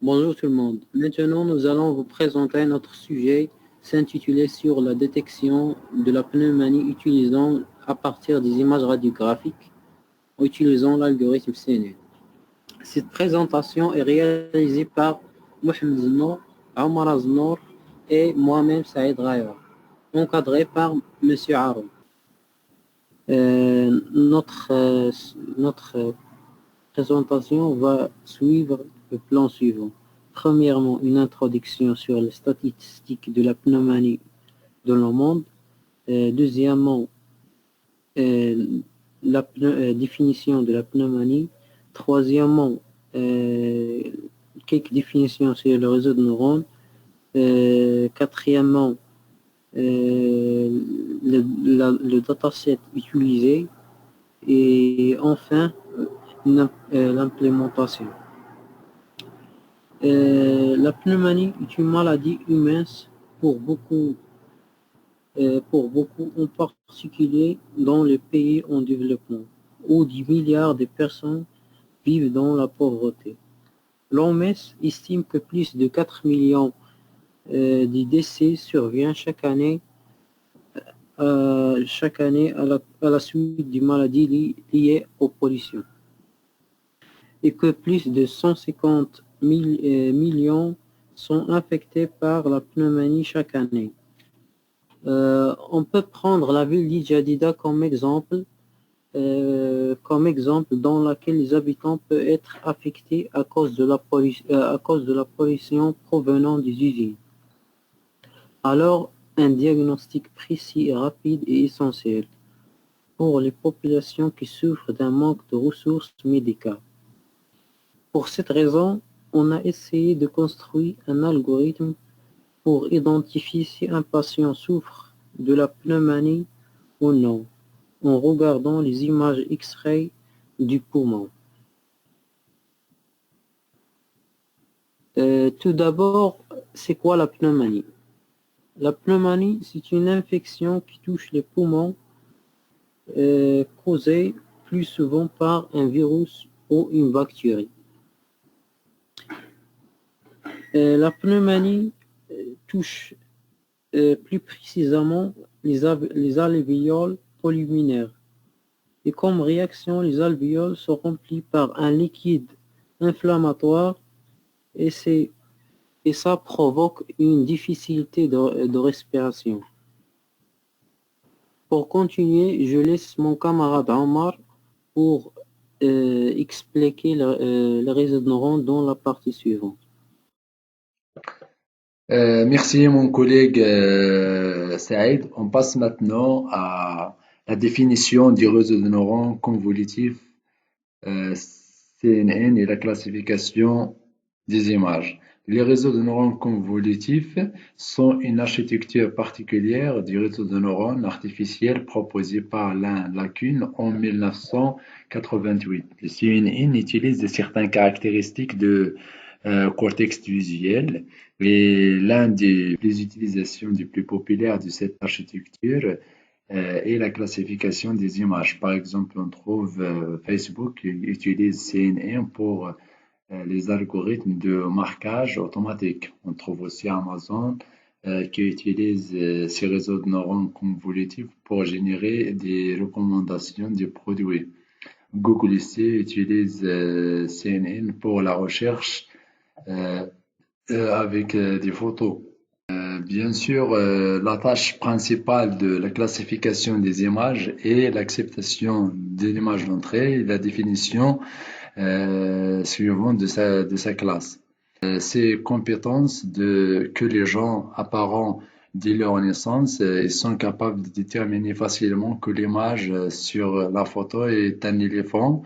Bonjour tout le monde. Maintenant, nous allons vous présenter notre sujet s'intitulé sur la détection de la pneumonie utilisant à partir des images radiographiques en utilisant l'algorithme CNN. Cette présentation est réalisée par Mohamed Znour, Omar Znour et moi-même Saïd Raya, encadré par Monsieur Haroun. Notre présentation va suivre le plan suivant. Premièrement, une introduction sur les statistiques de la pneumonie dans le monde. Deuxièmement, la définition de la pneumonie. Troisièmement, quelques définitions sur le réseau de neurones. Quatrièmement, le dataset utilisé. Et enfin, l'implémentation. La pneumonie est une maladie humaine pour beaucoup, en particulier dans les pays en développement, où 10 milliards de personnes vivent dans la pauvreté. L'OMS estime que plus de 4 millions de décès surviennent chaque année à la suite des maladies liées aux pollutions, et que plus de 150 millions sont infectés par la pneumonie chaque année. On peut prendre la ville d'Ijadida comme exemple dans laquelle les habitants peuvent être affectés à cause de la pollution provenant des usines. Alors, un diagnostic précis et rapide est essentiel pour les populations qui souffrent d'un manque de ressources médicales. Pour cette raison, on a essayé de construire un algorithme pour identifier si un patient souffre de la pneumonie ou non, en regardant les images X-ray du poumon. Tout d'abord, c'est quoi la pneumonie? La pneumonie, c'est une infection qui touche les poumons, causée plus souvent par un virus ou une bactérie. La pneumonie touche plus précisément les alvéoles pulmonaires. Et comme réaction, les alvéoles sont remplis par un liquide inflammatoire et ça provoque une difficulté de respiration. Pour continuer, je laisse mon camarade Omar pour expliquer le réseau de neurones dans la partie suivante. Merci mon collègue Saïd. On passe maintenant à la définition du réseau de neurones convolutifs CNN et la classification des images. Les réseaux de neurones convolutifs sont une architecture particulière du réseau de neurones artificiels proposé par Alain Lacune en 1988. Le CNN utilise certaines caractéristiques de cortex visuel et l'un des utilisations les plus populaires de cette architecture et la classification des images. Par exemple, on trouve Facebook qui utilise CNN pour les algorithmes de marquage automatique. On trouve aussi Amazon qui utilise ces réseaux de neurones convolutifs pour générer des recommandations de produits. Google ici utilise CNN pour la recherche avec des photos. Bien sûr, la tâche principale de la classification des images est l'acceptation de l'image d'entrée et la définition suivante de sa classe. Ces compétences que les gens apparents dès leur naissance ils sont capables de déterminer facilement que l'image sur la photo est un éléphant,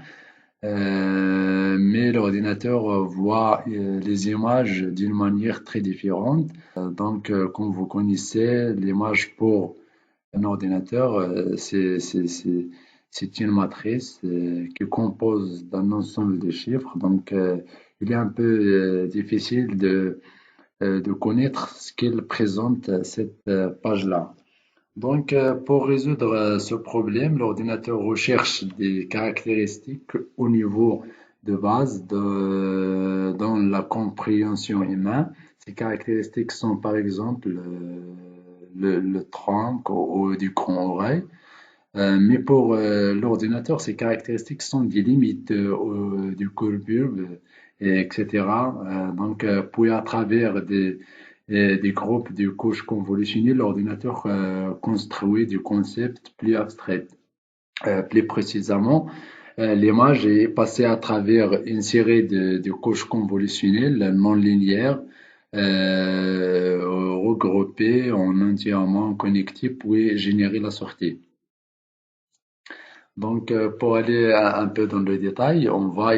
mais l'ordinateur voit les images d'une manière très différente. Comme vous connaissez, l'image pour un ordinateur, c'est une matrice qui compose d'un ensemble de chiffres. Il est un peu difficile de connaître ce qu'elle présente cette page-là. Pour résoudre ce problème, l'ordinateur recherche des caractéristiques au niveau de base dans la compréhension humaine. Ces caractéristiques sont par exemple le tronc ou du grand oreille. Mais pour l'ordinateur, ces caractéristiques sont des limites du courbure, etc. Puis à travers des groupes de couches convolutionnées, l'ordinateur construit des concepts plus abstraits. Plus précisément, l'image est passée à travers une série de couches convolutionnelles non linéaires regroupées en entièrement connectées puis générer la sortie. Pour aller un peu dans le détail, on va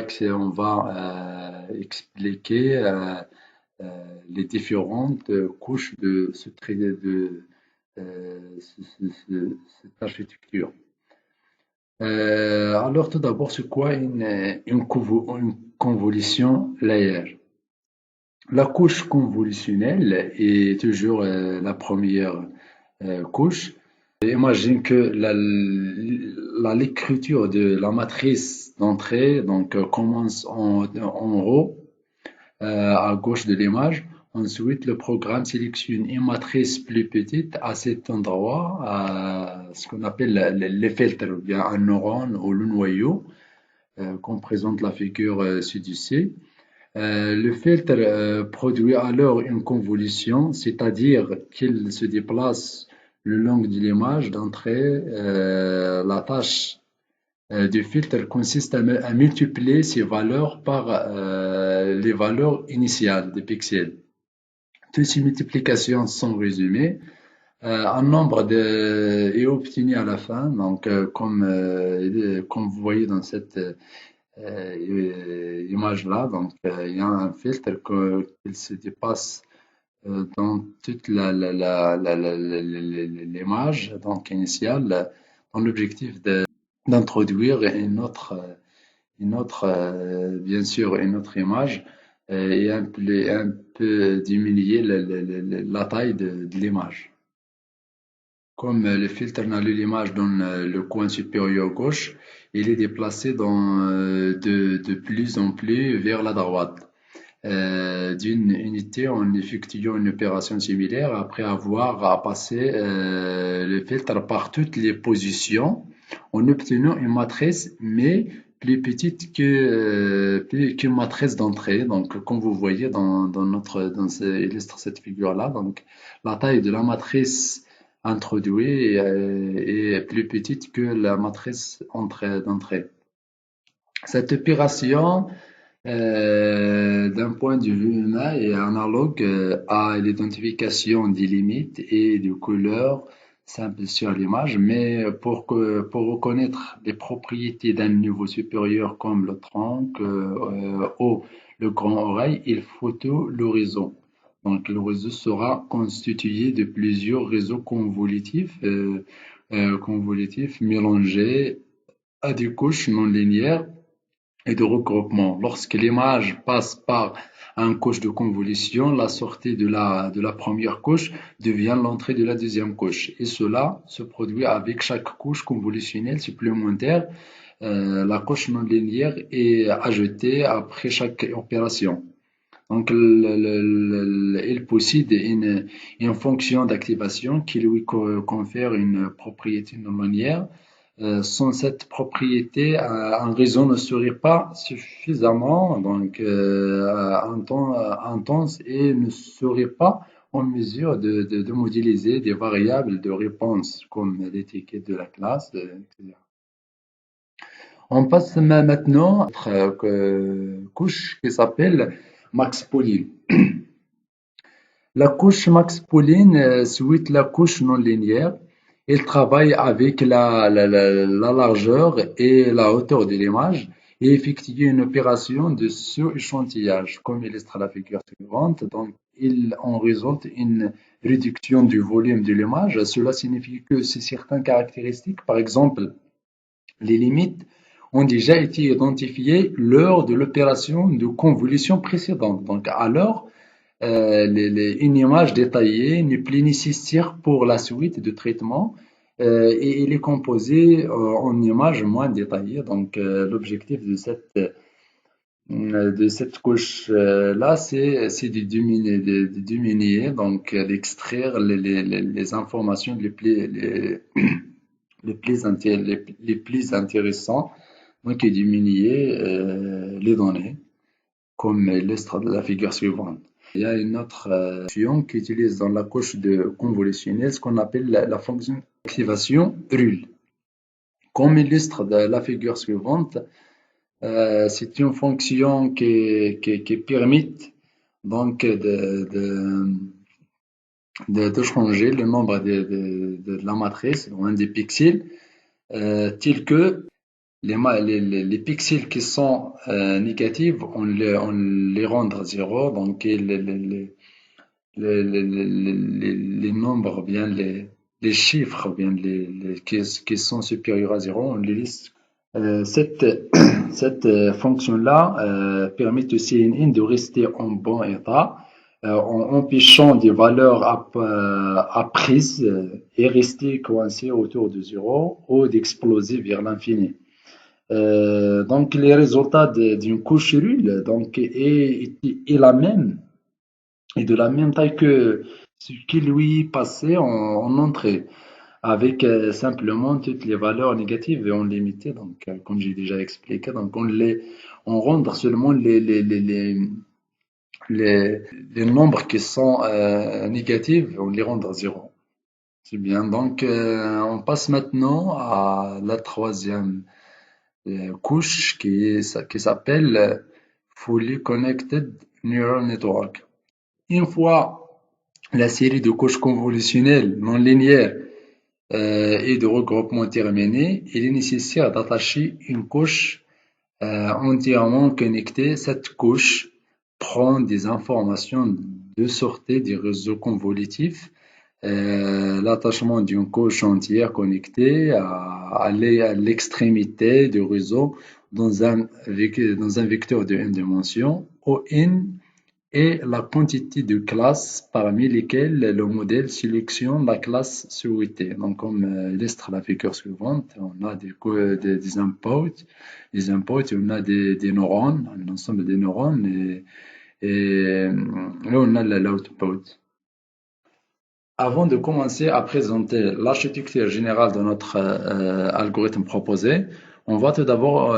expliquer les différentes couches de cette architecture. Alors, tout d'abord, c'est quoi une convolution layer? La couche convolutionnelle est toujours la première couche. Imagine que l'écriture de la matrice d'entrée commence en haut à gauche de l'image. Ensuite, le programme sélectionne une matrice plus petite à cet endroit, ce qu'on appelle les filtres, ou bien un neurone ou le noyau, qu'on présente la figure ci-dessus. Le filtre produit alors une convolution, c'est-à-dire qu'il se déplace le long de l'image d'entrée. La tâche du filtre consiste à multiplier ces valeurs par les valeurs initiales des pixels. Toutes ces multiplications sont résumées. Un nombre est obtenu à la fin, comme vous voyez dans cette image-là. Il y a un filtre qui se dépasse dans toute l'image initiale, dans l'objectif d'introduire bien sûr, une autre image et un peu diminuer la taille de l'image. Comme le filtre annule l'image dans le coin supérieur gauche, il est déplacé de plus en plus vers la droite d'une unité en effectuant une opération similaire après avoir passé le filtre par toutes les positions en obtenant une matrice mais plus petite qu'une matrice d'entrée. Donc, comme vous voyez illustre cette figure-là, donc la taille de la matrice introduite est plus petite que la matrice d'entrée. Cette opération d'un point de vue humain est analogue à l'identification des limites et des couleurs simples sur l'image, mais pour reconnaître les propriétés d'un niveau supérieur comme le tronc ou le grand oreille, il faut tout le réseau. Donc le réseau sera constitué de plusieurs réseaux convolutifs mélangés à des couches non linéaires et de regroupement. Lorsque l'image passe par une couche de convolution, la sortie de la première couche devient l'entrée de la deuxième couche. Et cela se produit avec chaque couche convolutionnelle supplémentaire. La couche non linéaire est ajoutée après chaque opération. Donc, il possède une fonction d'activation qui lui confère une propriété non linéaire. Sans cette propriété, un réseau ne serait pas suffisamment intense et ne serait pas en mesure de modéliser des variables de réponse comme l'étiquette de la classe, etc. On passe maintenant à notre couche qui s'appelle Max Pauline. La couche Max Pauline suit la couche non linéaire. Il travaille avec la largeur et la hauteur de l'image et effectue une opération de sur-échantillage, comme illustre la figure suivante. Donc, il en résulte une réduction du volume de l'image. Cela signifie que certaines caractéristiques, par exemple les limites, ont déjà été identifiées lors de l'opération de convolution précédente. Donc, alors, une image détaillée n'est plus nécessaire pour la suite de traitement et il est composé en images moins détaillées. Donc, l'objectif de cette de cette couche-là, c'est de diminuer, donc d'extraire les informations les plus intéressantes, donc et diminuer les données, comme illustre la figure suivante. Il y a une autre fonction qui utilise dans la couche de convolutionnelle ce qu'on appelle la fonction d'activation RUL. Comme illustre de la figure suivante, c'est une fonction qui permet donc de changer le nombre de la matrice, ou des pixels, tels que les pixels qui sont négatifs, on les rend à zéro, donc les nombres, bien les chiffres, bien qui sont supérieurs à zéro, on les laisse. Cette fonction-là permet au CNN de rester en bon état en empêchant des valeurs apprises et rester coincées autour de zéro ou d'exploser vers l'infini. Donc les résultats d'une couche RUL donc, est la même et de la même taille que ce qui lui passait en entrée, avec simplement toutes les valeurs négatives et en limité. Donc, comme j'ai déjà expliqué, donc on rend seulement les nombres qui sont négatifs, on les rend à zéro. C'est bien. Donc, on passe maintenant à la troisième couche qui s'appelle Fully Connected Neural Network. Une fois la série de couches convolutionnelles non linéaires et de regroupement terminée, il est nécessaire d'attacher une couche entièrement connectée. Cette couche prend des informations de sortie des réseaux convolutifs. L'attachement d'une couche entière connectée à l'extrémité du réseau dans un vecteur de n dimensions, ON, et la quantité de classes parmi lesquelles le modèle sélectionne la classe souhaitée. Donc, comme illustre la figure suivante, on a des inputs, et on a des neurones, un ensemble de neurones, et là on a l'output. Avant de commencer à présenter l'architecture générale de notre algorithme proposé, on va tout d'abord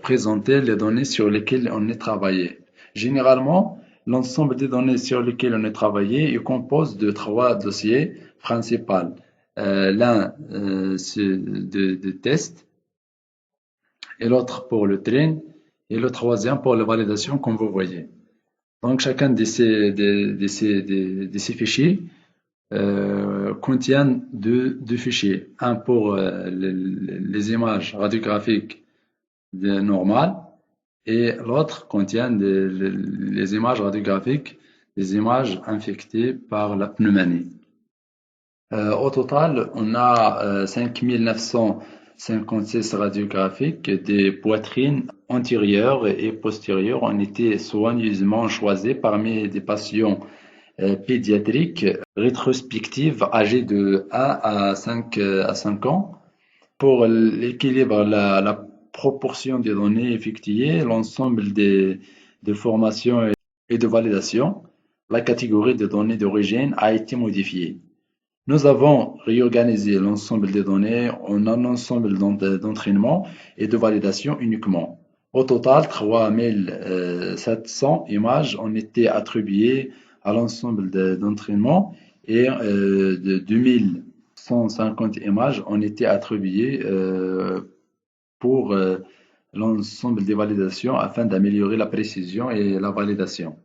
présenter les données sur lesquelles on est travaillé. Généralement, l'ensemble des données sur lesquelles on est travaillé est composé de trois dossiers principaux. L'un de test, et l'autre pour le train, et le troisième pour la validation, comme vous voyez. Donc, chacun de ces fichiers contient deux fichiers. Un pour les images radiographiques normales, et l'autre contient les images radiographiques des images infectées par la pneumonie. Au total, on a 5956 radiographiques des poitrines antérieures et postérieures ont été soigneusement choisis parmi des patients pédiatriques rétrospectives âgés de 1 à 5 ans. Pour l'équilibre, la proportion des données effectuées, l'ensemble des formations et de validation, la catégorie de données d'origine a été modifiée. Nous avons réorganisé l'ensemble des données en un ensemble d'entraînement et de validation uniquement. Au total, 3700 images ont été attribuées à l'ensemble d'entraînement et 2150 images ont été attribuées pour l'ensemble des validations afin d'améliorer la précision et la validation.